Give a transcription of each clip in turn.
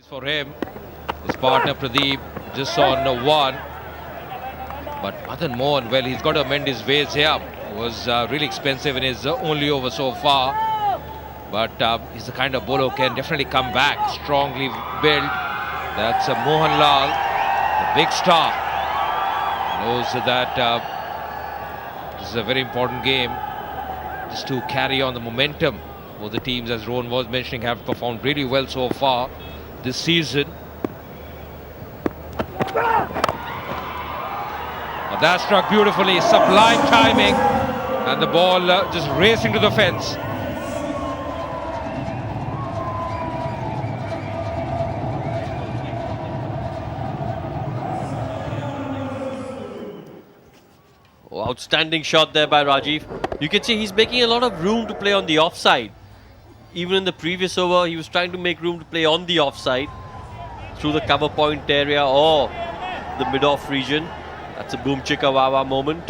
For him, his partner Pradeep just on one. But Madan Mohan, well, he's got to amend his ways here. It was really expensive in his only over so far. But he's the kind of bowler who can definitely come back. Strongly built. That's Mohan Lal, the big star. Knows that this is a very important game just to carry on the momentum. Both the teams, as Rohan was mentioning, have performed really well so far this season. Now that struck beautifully, sublime timing, and the ball just racing to the fence. Oh, outstanding shot there by Rajiv. You can see he's making a lot of room to play on the offside. Even in the previous over, he was trying to make room to play on the offside through the cover point area or the mid-off region. That's a boom chicka wawa moment.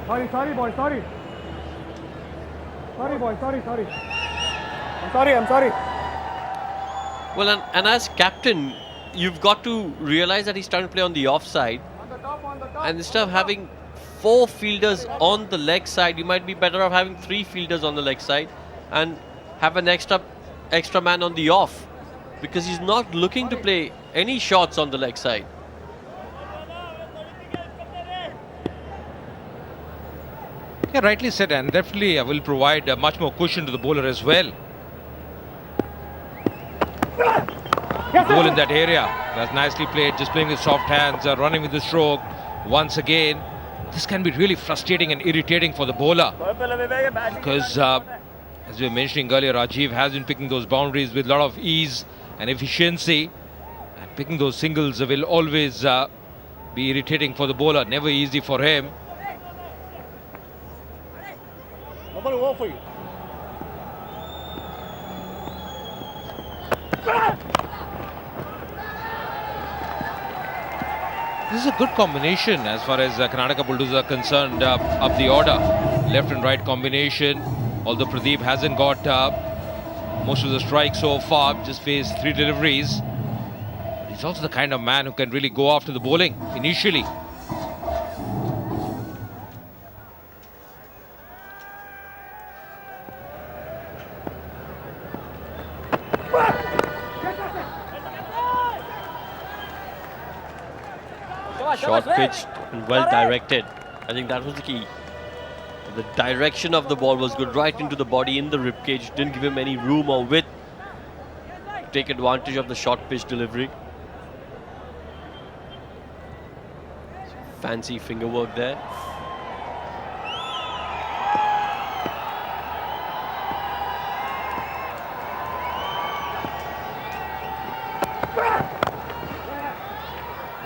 Sorry, boy, sorry. Sorry, boy, sorry. I'm sorry. Well, and as captain, you've got to realize that he's trying to play on the offside. On the top. And instead of having 4 fielders on the leg side, you might be better off having 3 fielders on the leg side and have an extra man on the off, because he's not looking to play any shots on the leg side. Yeah, rightly said, and definitely will provide much more cushion to the bowler as well. Ball in that area. That's nicely played, just playing with soft hands, running with the stroke once again. This can be really frustrating and irritating for the bowler, because as we were mentioning earlier, Rajiv has been picking those boundaries with a lot of ease and efficiency, and picking those singles will always be irritating for the bowler, never easy for him. This is a good combination as far as Karnataka Bulldozers are concerned, up the order. Left and right combination. Although Pradeep hasn't got most of the strikes so far, just faced 3 deliveries. But he's also the kind of man who can really go after the bowling initially. Short pitched and well directed. I think that was the key. The direction of the ball was good, right into the body, in the ribcage. Didn't give him any room or width to take advantage of the short pitch delivery. Fancy finger work there.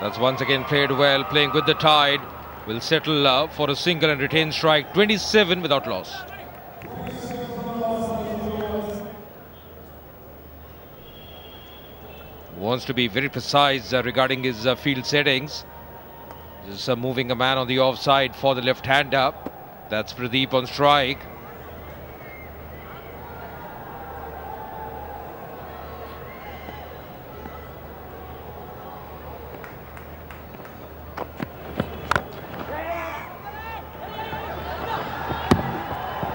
That's once again played well, playing with the tide. Will settle for a single and retain strike. 27 without loss. Wants to be very precise regarding his field settings. Just moving a man on the offside for the left-hander. That's Pradeep on strike.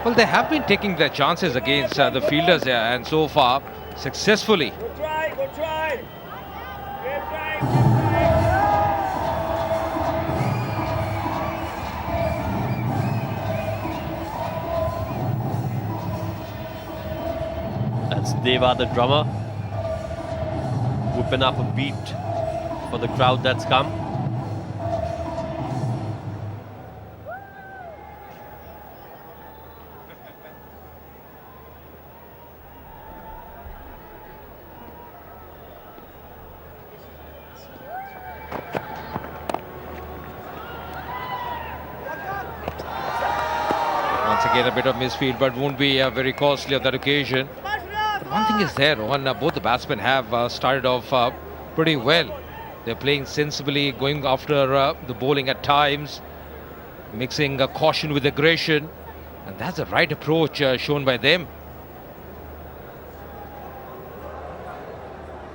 Well, they have been taking their chances against the fielders here, and so far successfully. Good try. That's Deva, the drummer, whipping up a beat for the crowd that's come. Once again, a bit of misfield, but won't be very costly on that occasion. But one thing is there, Rohan, both the batsmen have started off pretty well. They're playing sensibly, going after the bowling at times, mixing caution with aggression. And that's the right approach shown by them.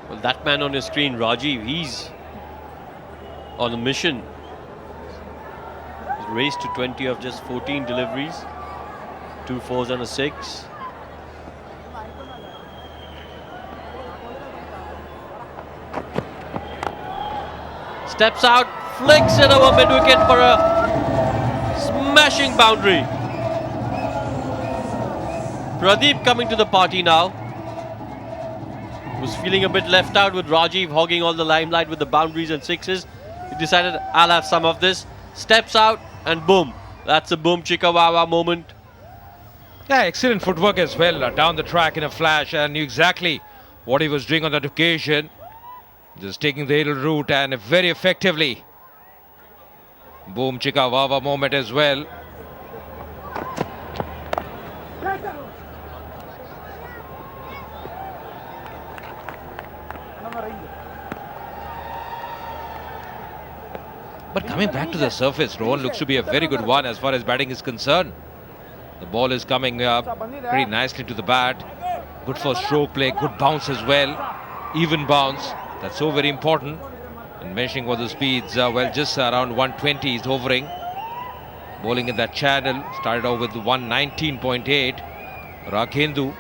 Well, that man on your screen, Rajiv, he's on a mission. He's raced to 20 of just 14 deliveries, 2 4s and a 6. Steps out, flicks it over mid-wicket for a smashing boundary. Pradeep coming to the party now. Was feeling a bit left out with Rajiv hogging all the limelight with the boundaries and 6s. He decided, I'll have some of this. Steps out and boom. That's a boom chicka wawa moment. Yeah, excellent footwork as well. Down the track in a flash, and knew exactly what he was doing on that occasion. Just taking the little route and very effectively. Boom chicka wawa moment as well. But coming back to the surface, Rohan looks to be a very good one as far as batting is concerned. The ball is coming up pretty nicely to the bat. Good for stroke play, good bounce as well. Even bounce, that's so very important. And mentioning what the speeds, well, just around 120 he's hovering. Bowling in that channel, started off with 119.8. Rakhendu.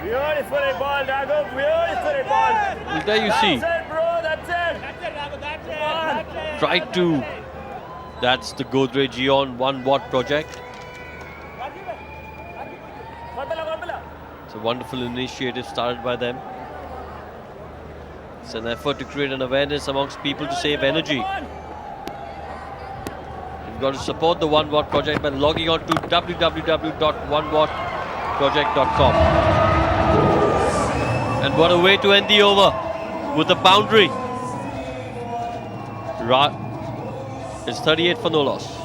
Beautifully ball, Dago. Beautifully ball. Well, there you see. That's it, bro. That's it. Tried to. That's the Godrej Eon 1 watt project. It's a wonderful initiative started by them. It's an effort to create an awareness amongst people to save energy. You've got to support the 1 watt project by logging on to www.1wattproject.com. And what a way to end the over with a boundary. It's 38 for no loss.